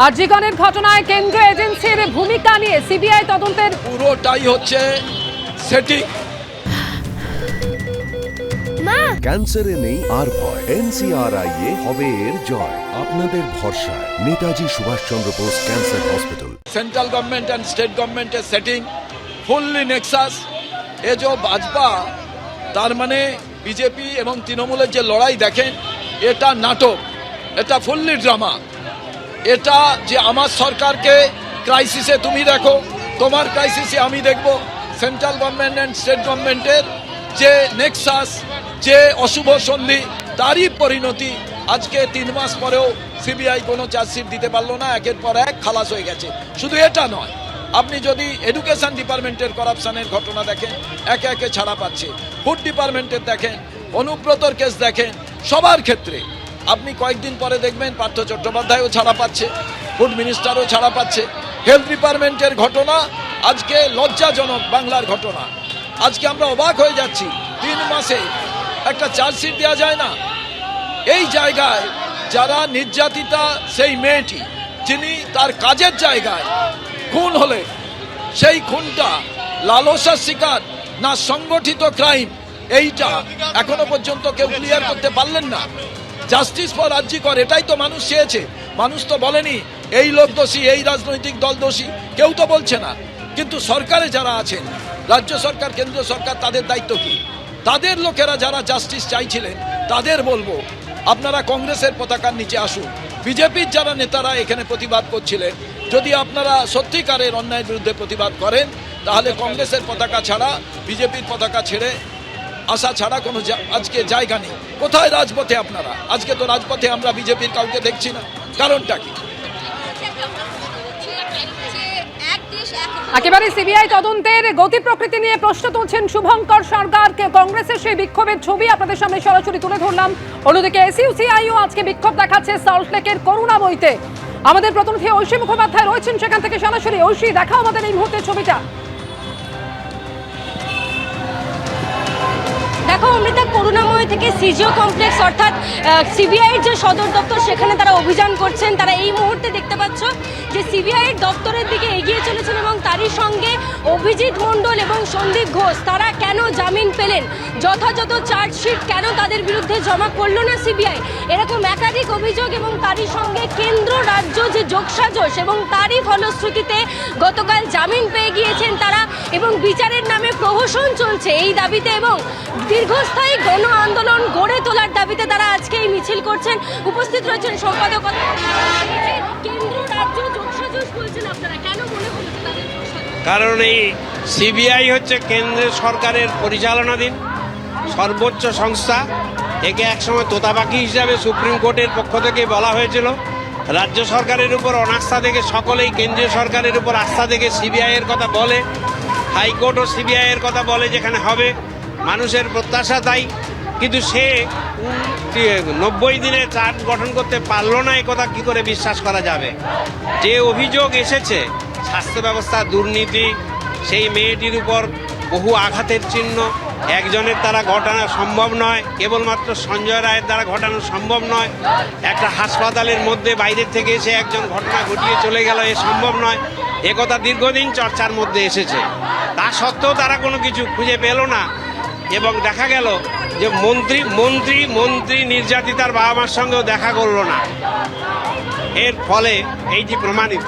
আরজিকরের ঘটনায় কেন্দ্রীয় এজেন্সির ভূমিকা নিয়ে সিবিআই তদন্তের পুরোটাই হচ্ছে সেটিং। ক্যান্সারে নেই আর ভয়, NCRI এ হবে এর জয়। আপনাদের ভরসা Netaji Subhas Chandra Bose cancer hospital. Central government and state গভর্নমেন্টের সেটিং ফুললি নেক্সাস। এ যে ভাজপা, তার মানে বিজেপি এবং তৃণমূলের যে লড়াই দেখেন, এটা নাটক, এটা ফুললি ড্রামা। এটা যে আমার সরকারকে ক্রাইসিসে তুমি দেখো, তোমার ক্রাইসিসে আমি দেখব। সেন্ট্রাল গভর্নমেন্ট এন্ড স্টেট গভর্নমেন্টের যে নেক্সাস, যে অশুভ সন্ধি, তারই পরিণতি আজকে 3 মাস পরেও সিবিআই কোনো চার্জশিট দিতে পারলো না, একের পর এক খালাস হয়ে গেছে। শুধু এটা নয়, আপনি যদি এডুকেশন ডিপার্টমেন্টের করাপশনের ঘটনা দেখেন, একে একে ছাড়া পাচ্ছে। ফুড ডিপার্টমেন্টের দেখেন, অনুব্রতর কেস দেখেন, সবার ক্ষেত্রে আপনি কয়েকদিন পরে দেখবেন পার্থ চট্টোপাধ্যায়ও ছাড়া পাচ্ছে, ফুড মিনিস্টারও ছাড়া পাচ্ছে। হেলথ ডিপার্টমেন্টের ঘটনা আজকে লজ্জাজনক, বাংলার ঘটনা। আজকে আমরা অবাক হয়ে যাচ্ছি, 3 মাসে একটা চার্জশিট দেওয়া যায় না। এই জায়গায় যারা নির্যাতিতা, সেই মেয়েটি যিনি তার কাজের জায়গায় খুন হলে, সেই খুনটা লালসার শিকার না সংগঠিত ক্রাইম, এইটা এখনো পর্যন্ত কেউ ক্লিয়ার করতে পারলেন না। জাস্টিস ফর আরজিকর, এটাই তো মানুষ চেয়েছে। মানুষ তো বলেনি এই লোক দোষী, এই রাজনৈতিক দল দোষী, কেউ তো বলছে না। কিন্তু সরকারে যারা আছেন, রাজ্য সরকার, কেন্দ্র সরকার, তাদের দায়িত্ব কি? তাদের লোকেরা যারা জাস্টিস চাইছিলেন, তাদের বলবো আপনারা কংগ্রেসের পতাকার নিচে আসুন। বিজেপির যারা নেতারা এখানে প্রতিবাদ করছিলেন, যদি আপনারা সত্যিকারের অন্যায়ের বিরুদ্ধে প্রতিবাদ করেন, তাহলে কংগ্রেসের পতাকা ছাড়া, বিজেপির পতাকা ছেড়ে আসা ছাড়া কোনো আজকে জায়গা নেই। কোথায় রাজপথে আপনারা? আজকে তো রাজপথে আমরা বিজেপির কাউকে দেখছি না। কারণটা কি? একেবারে সিবিআই তদন্তের গতি প্রকৃতি নিয়ে প্রশ্ন তুলছেন শুভঙ্কর সরকার। কংগ্রেসের সেই বিক্ষোভের ছবি আপনাদের সামনে সরাসরি তুলে ধরলাম। অন্যদিকে এসইউসিআইও আজকে বিক্ষোভ দেখাচ্ছে সল্টলেকের করুণাময়ীতে। আমাদের প্রতিনিধি ঐশী মুখোপাধ্যায় রয়েছেন সেখান থেকে সরাসরি। ঐশী, দেখাও আমাদের এই মুহূর্তের ছবিটা। দেখো অমৃতা, করুণাময় থেকে সিজিও কমপ্লেক্স অর্থাৎ সিবিআইয়ের যে সদর দপ্তর, সেখানে তারা অভিযান করছেন। তারা এই মুহূর্তে দেখতে পাচ্ছ যে সিবিআইয়ের দপ্তরের দিকে এগিয়ে চলেছেন এবং তারই সঙ্গে অভিজিৎ মণ্ডল এবং সন্দীপ ঘোষ, তারা কেন জামিন পেলেন, যথাযথ চার্জশিট কেন তাদের বিরুদ্ধে জমা করলো না সিবিআই, এরকম একাধিক অভিযোগ এবং তারই সঙ্গে কেন্দ্র রাজ্য যে যোগসাজশ এবং তারই ফলশ্রুতিতে গতকাল জামিন পেয়ে গিয়েছেন তারা এবং বিচারের নামে প্রহসন চলছে এই দাবিতে এবং দীর্ঘস্থায়ী গণ আন্দোলন গড়ে তোলার দাবিতে তারা আজকে এই মিছিল করছেন। উপস্থিত রয়েছেন সম্পাদক। কেন্দ্র রাজ্য যোগসাজশ বলছেন আপনারা, কেন মনে হলো তাদের? কারণ এই সিবিআই হচ্ছে কেন্দ্র সরকারের পরিচালনাধীন সর্বোচ্চ সংস্থা। একে একসময় তোতাপাখি হিসাবে সুপ্রিম কোর্টের পক্ষ থেকে বলা হয়েছিল। রাজ্য সরকারের উপর অনাস্থা থেকে সকলেই কেন্দ্রীয় সরকারের উপর আস্থা থেকে সিবিআইয়ের কথা বলে। হাইকোর্টও সিবিআইয়ের কথা বলে যেখানে হবে, মানুষের প্রত্যাশা তাই। কিন্তু সে 90 দিনে চার্জ গঠন করতে পারলো না, কথা কি করে বিশ্বাস করা যাবে? যে অভিযোগ এসেছে স্বাস্থ্য ব্যবস্থা দুর্নীতি, সেই মেয়েটির উপর বহু আঘাতের চিহ্ন, একজনের দ্বারা ঘটানো সম্ভব নয়, কেবলমাত্র সঞ্জয় রায়ের দ্বারা ঘটানো সম্ভব নয়। একটা হাসপাতালের মধ্যে বাইরের থেকে এসে একজন ঘটনা ঘটিয়ে চলে গেল, এ সম্ভব নয়। একথা দীর্ঘদিন চর্চার মধ্যে এসেছে। তা সত্ত্বেও তারা কোনো কিছু খুঁজে পেল না এবং দেখা গেল যে মন্ত্রী নির্যাতিতার বাবা মার সঙ্গেও দেখা করলো না। এর ফলে এইটি প্রমাণিত।